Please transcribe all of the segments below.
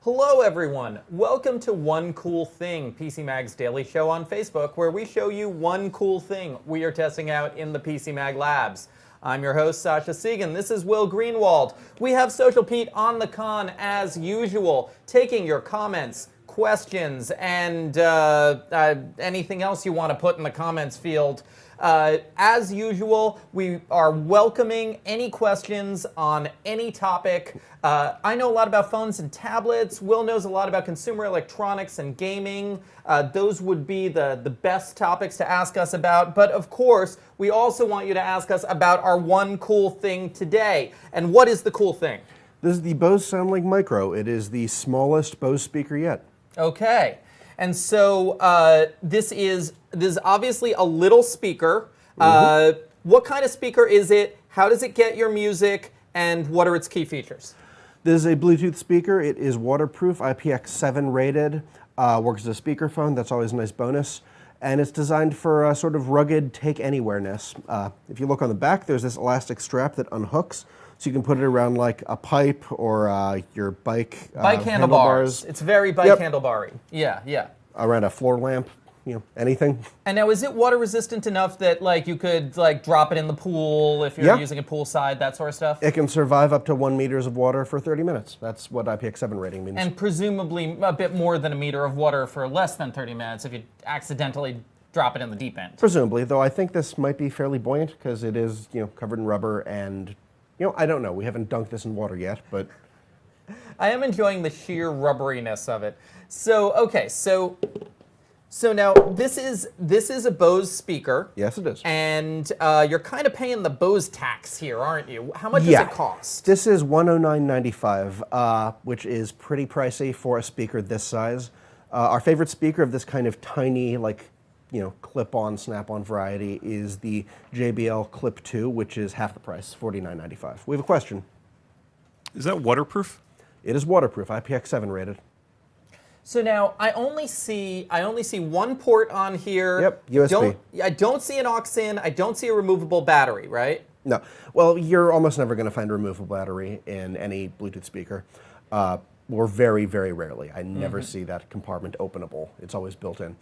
Hello everyone, welcome to One Cool Thing, PC Mag's daily show on Facebook, where we show you one cool thing we are testing out in the PC Mag labs. I'm your host, Sasha Segan. This is Will Greenwald. We have Social Pete on the con as usual, taking your comments, questions, and anything else you want to put in the comments field. As usual, we are welcoming any questions on any topic. I know a lot about phones and tablets. Will knows a lot about consumer electronics and gaming. Those would be the best topics to ask us about. But of course, we also want you to ask us about our one cool thing today. And what is the cool thing? This is the Bose SoundLink Micro. It is the smallest Bose speaker yet. Okay. And so this is obviously a little speaker. What kind of speaker is it? How does it get your music? And what are its key features? This is a Bluetooth speaker. It is waterproof, IPX7 rated, works as a speakerphone. That's always a nice bonus. And it's designed for sort of rugged take-anywhere-ness. If you look on the back, there's this elastic strap that unhooks. So you can put it around like a pipe or your bike handlebars. It's very bike handlebar-y. Yeah. Around a floor lamp, anything. And now, is it water resistant enough that you could drop it in the pool if you're using it poolside, that sort of stuff? It can survive up to 1 meter of water for 30 minutes. That's what IPX7 rating means. And presumably a bit more than a meter of water for less than 30 minutes if you accidentally drop it in the deep end. Presumably, though I think this might be fairly buoyant because it is covered in rubber and I don't know. We haven't dunked this in water yet, but I am enjoying the sheer rubberiness of it. So okay, so now this is a Bose speaker. Yes, it is. And you're kind of paying the Bose tax here, aren't you? How much does it cost? This is $109.95, which is pretty pricey for a speaker this size. Our favorite speaker of this kind of tiny, clip-on, snap-on variety is the JBL Clip 2, which is half the price, $49.95. We have a question. Is that waterproof? It is waterproof, IPX7 rated. So now I only see one port on here. Yep, USB. I don't see an aux in. I don't see a removable battery, right? No. Well, you're almost never going to find a removable battery in any Bluetooth speaker. Or very, very rarely. I never see that compartment openable. It's always built in.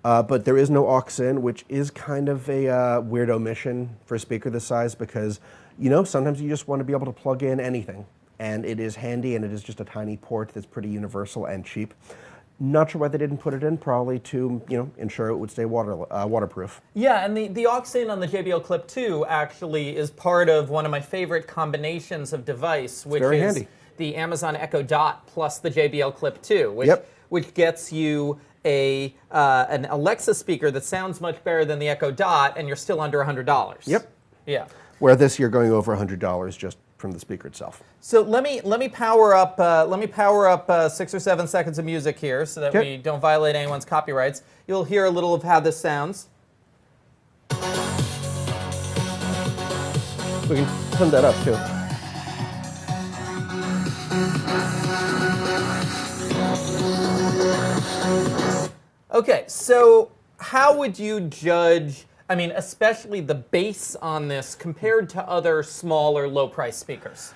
But there is no aux in, which is kind of a weird omission for a speaker this size because, sometimes you just want to be able to plug in anything. And it is handy, and it is just a tiny port that's pretty universal and cheap. Not sure why they didn't put it in, probably to ensure it would stay waterproof. Yeah, and the aux in on the JBL Clip 2 actually is part of one of my favorite combinations of device, which is handy. The Amazon Echo Dot plus the JBL Clip 2, which gets you an Alexa speaker that sounds much better than the Echo Dot, and you're still under $100. Yep. Yeah. Where this you're going over $100 just from the speaker itself. So let me power up 6 or 7 seconds of music here so that we don't violate anyone's copyrights. You'll hear a little of how this sounds. We can turn that up too. Okay, so how would you judge, especially the bass on this compared to other smaller low-price speakers?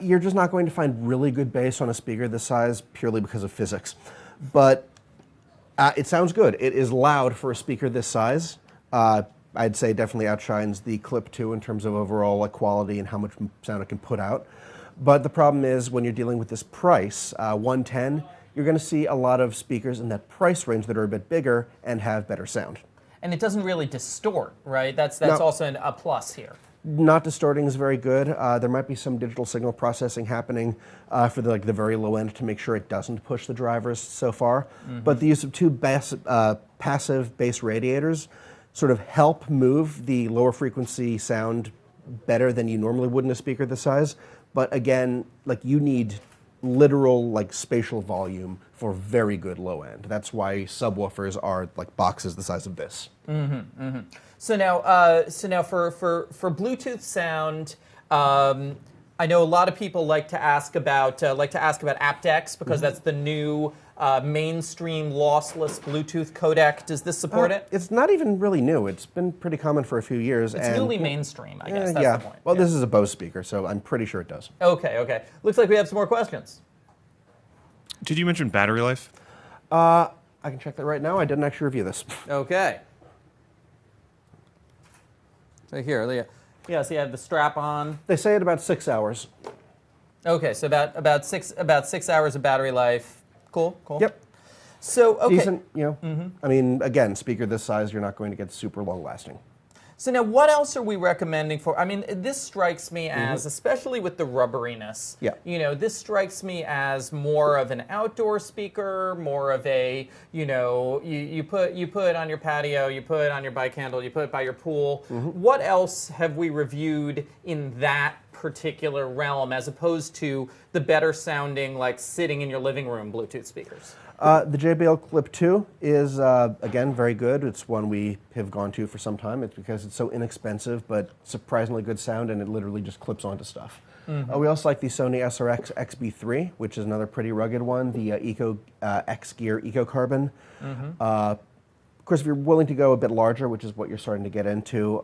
You're just not going to find really good bass on a speaker this size purely because of physics. But it sounds good. It is loud for a speaker this size. I'd say definitely outshines the Clip 2 in terms of overall quality and how much sound it can put out. But the problem is when you're dealing with this price, $110, you're going to see a lot of speakers in that price range that are a bit bigger and have better sound. And it doesn't really distort, right? That's also a plus here. Not distorting is very good. There might be some digital signal processing happening for the very low end to make sure it doesn't push the drivers so far. But the use of two passive bass radiators sort of help move the lower frequency sound better than you normally would in a speaker this size. But again, you need literal spatial volume for very good low end. That's why subwoofers are boxes the size of this. So now for Bluetooth sound, I know a lot of people like to ask about aptX because that's the new mainstream lossless Bluetooth codec. Does this support it? It's not even really new. It's been pretty common for a few years. It's newly mainstream, I guess. That's the point. Well, this is a Bose speaker, so I'm pretty sure it does. Okay. Looks like we have some more questions. Did you mention battery life? I can check that right now. I didn't actually review this. Okay. So here, yeah, so you have the strap on. They say it about 6 hours. Okay, so about 6 hours of battery life. Cool. Yep. So okay. Decent, you know. I mean, again, speaker this size, you're not going to get super long lasting. So now, what else are we recommending for? I mean, this strikes me as, especially with the rubberiness. Yeah. You know, this strikes me as more of an outdoor speaker, more of a, you know, you put it on your patio, you put it on your bike handle, you put it by your pool. What else have we reviewed in that particular realm, as opposed to the better sounding, like sitting in your living room Bluetooth speakers? The JBL Clip 2 is, again, very good. It's one we have gone to for some time. It's because it's so inexpensive, but surprisingly good sound, and it literally just clips onto stuff. We also like the Sony SRX XB3, which is another pretty rugged one, the X Gear Eco Carbon. Of course, if you're willing to go a bit larger, which is what you're starting to get into,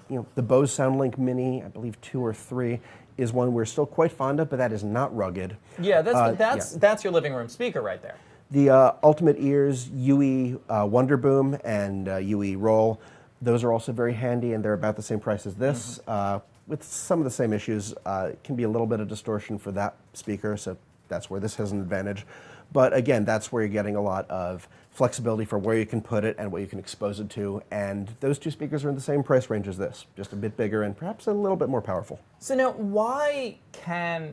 you know, the Bose SoundLink Mini, I believe 2 or 3, is one we're still quite fond of, but that is not rugged. Yeah, that's your living room speaker right there. The Ultimate Ears UE Wonder Boom and UE Roll, those are also very handy, and they're about the same price as this. With some of the same issues, it can be a little bit of distortion for that speaker, so that's where this has an advantage. But again, that's where you're getting a lot of flexibility for where you can put it and what you can expose it to. And those two speakers are in the same price range as this, just a bit bigger and perhaps a little bit more powerful. So now,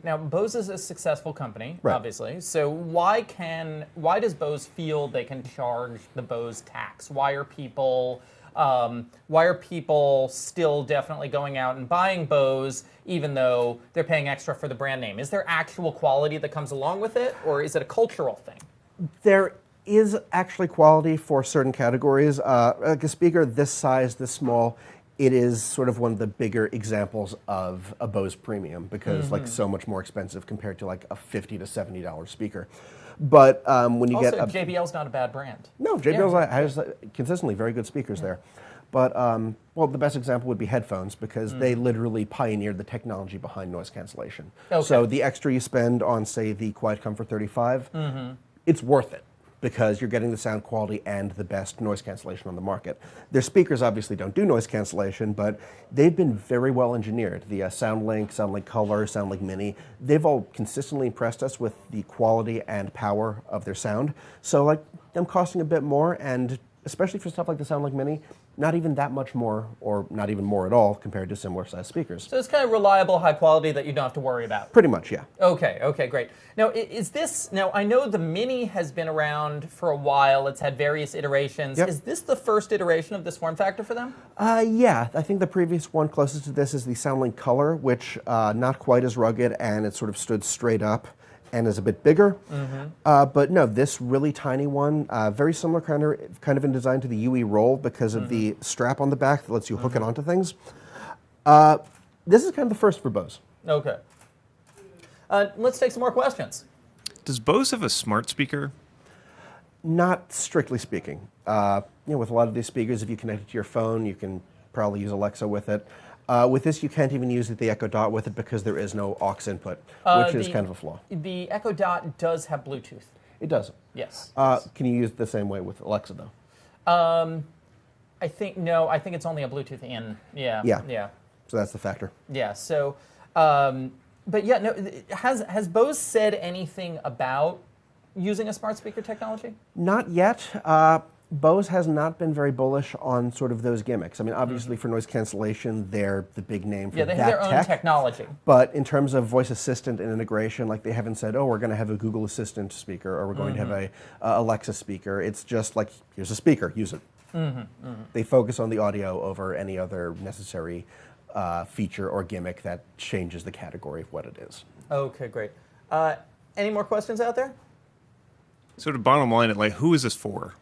now Bose is a successful company, Right. obviously. So why does Bose feel they can charge the Bose tax? Why are people still definitely going out and buying Bose, even though they're paying extra for the brand name? Is there actual quality that comes along with it, or is it a cultural thing? There is actually quality for certain categories. Like a speaker this size, this small, it is sort of one of the bigger examples of a Bose premium, because like so much more expensive compared to like a $50 to $70 speaker. But when you Also, get JBL's not a bad brand. no, JBL has consistently very good speakers there. But well, the best example would be headphones, because they literally pioneered the technology behind noise cancellation. Okay. So the extra you spend on, say, the Quiet Comfort 35, it's worth it, because you're getting the sound quality and the best noise cancellation on the market. Their speakers obviously don't do noise cancellation, but they've been very well engineered. The SoundLink Color, SoundLink Mini, they've all consistently impressed us with the quality and power of their sound. So like them costing a bit more, and especially for stuff like the SoundLink Mini, not even that much more, or not even more at all, compared to similar sized speakers. So it's kind of reliable, high quality that you don't have to worry about. Pretty much, yeah. Okay, great. Now, now I know the Mini has been around for a while. It's had various iterations. Yep. Is this the first iteration of this form factor for them? Yeah, I think the previous one closest to this is the SoundLink Color, which not quite as rugged, and it sort of stood straight up and is a bit bigger. But no, this really tiny one, very similar kind of in design to the UE Roll, because of the strap on the back that lets you hook it onto things. This is kind of the first for Bose. Okay. Let's take some more questions. Does Bose have a smart speaker? Not strictly speaking. You know, with a lot of these speakers, if you connect it to your phone, you can probably use Alexa with it. With this, you can't even use the Echo Dot with it, because there is no aux input, which is kind of a flaw. The Echo Dot does have Bluetooth. It does. Yes. Can you use it the same way with Alexa, though? I think it's only a Bluetooth in. Yeah. Yeah. So that's the factor. Yeah. So, but yeah, no. Has Bose said anything about using a smart speaker technology? Not yet. Bose has not been very bullish on sort of those gimmicks. I mean, obviously for noise cancellation, they're the big name for that tech. Yeah, they have their own technology. But in terms of voice assistant and integration, like they haven't said, oh, we're going to have a Google Assistant speaker, or we're going to have a Alexa speaker. It's just like, here's a speaker, use it. They focus on the audio over any other necessary feature or gimmick that changes the category of what it is. Okay, great. Any more questions out there? So to bottom line it, like, who is this for?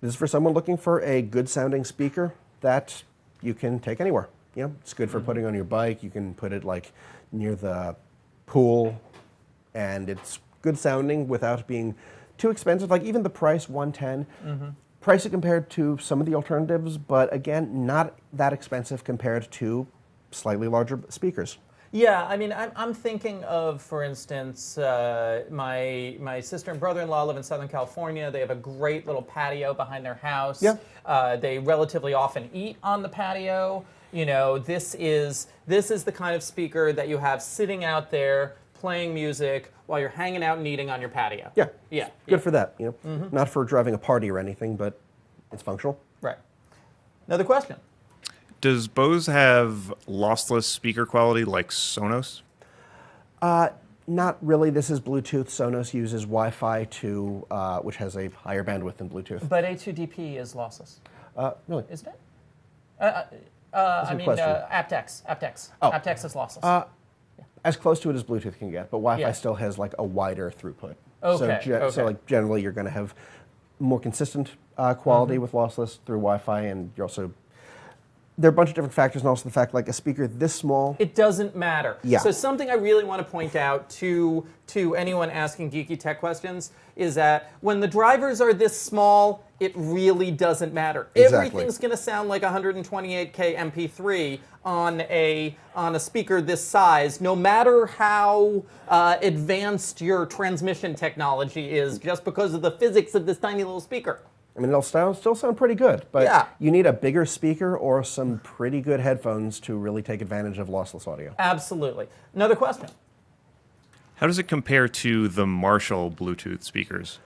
This is for someone looking for a good sounding speaker that you can take anywhere. You know, it's good for putting on your bike. You can put it like near the pool, and it's good sounding without being too expensive. Like even the price, $110, pricey compared to some of the alternatives, but again, not that expensive compared to slightly larger speakers. Yeah, I mean, I'm thinking of, for instance, my sister and brother-in-law live in Southern California. They have a great little patio behind their house. Yeah. They relatively often eat on the patio. You know, this is the kind of speaker that you have sitting out there playing music while you're hanging out and eating on your patio. Yeah. Yeah. Good for that. You know, not for driving a party or anything, but it's functional. Right. Another question. Does Bose have lossless speaker quality like Sonos? Not really. This is Bluetooth. Sonos uses Wi-Fi to, which has a higher bandwidth than Bluetooth. But A2DP is lossless, Really? isn't it? I mean, question. aptX. Oh. aptX is lossless. As close to it as Bluetooth can get, but Wi-Fi Yeah. still has like a wider throughput. Okay, okay. So like generally you're going to have more consistent quality with lossless through Wi-Fi, and you're also there are a bunch of different factors, and also the fact like a speaker this small. It doesn't matter. Yeah. So something I really want to point out to anyone asking geeky tech questions is that when the drivers are this small, it really doesn't matter. Exactly. Everything's going to sound like 128K MP3 on a speaker this size, no matter how advanced your transmission technology is, just because of the physics of this tiny little speaker. I mean, it'll still sound pretty good, but Yeah. you need a bigger speaker or some pretty good headphones to really take advantage of lossless audio. Absolutely. Another question. How does it compare to the Marshall Bluetooth speakers?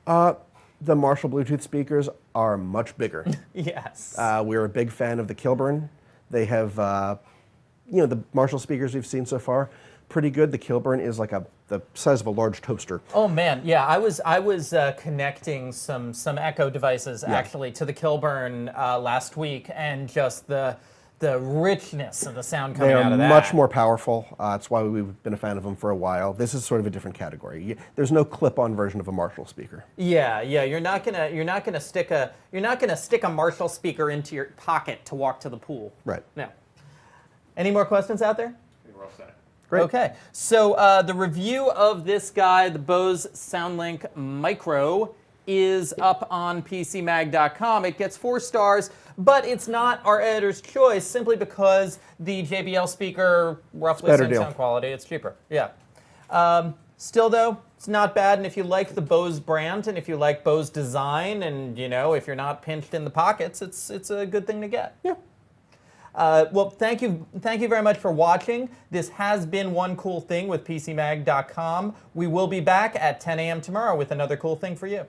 The Marshall Bluetooth speakers are much bigger. Yes. We're a big fan of the Kilburn. They have, the Marshall speakers we've seen so far, pretty good. The Kilburn is like the size of a large toaster. Oh man, yeah, I was connecting some Echo devices actually to the Kilburn last week, and just the richness of the sound coming They are out of that. much more powerful. That's why we've been a fan of them for a while. This is sort of a different category. There's no clip-on version of a Marshall speaker. Yeah, you're not gonna stick a Marshall speaker into your pocket to walk to the pool. Right. No. Any more questions out there? We're all set. Great. Okay, so the review of this guy, the Bose SoundLink Micro, is up on PCMag.com. It gets 4 stars, but it's not our editor's choice simply because the JBL speaker, roughly Better same deal. sound quality, it's cheaper. Yeah. Still though, it's not bad, and if you like the Bose brand and if you like Bose design, and if you're not pinched in the pockets, it's a good thing to get. Yeah. Well, thank you very much for watching. This has been One Cool Thing with PCMag.com. We will be back at 10 a.m. tomorrow with another cool thing for you.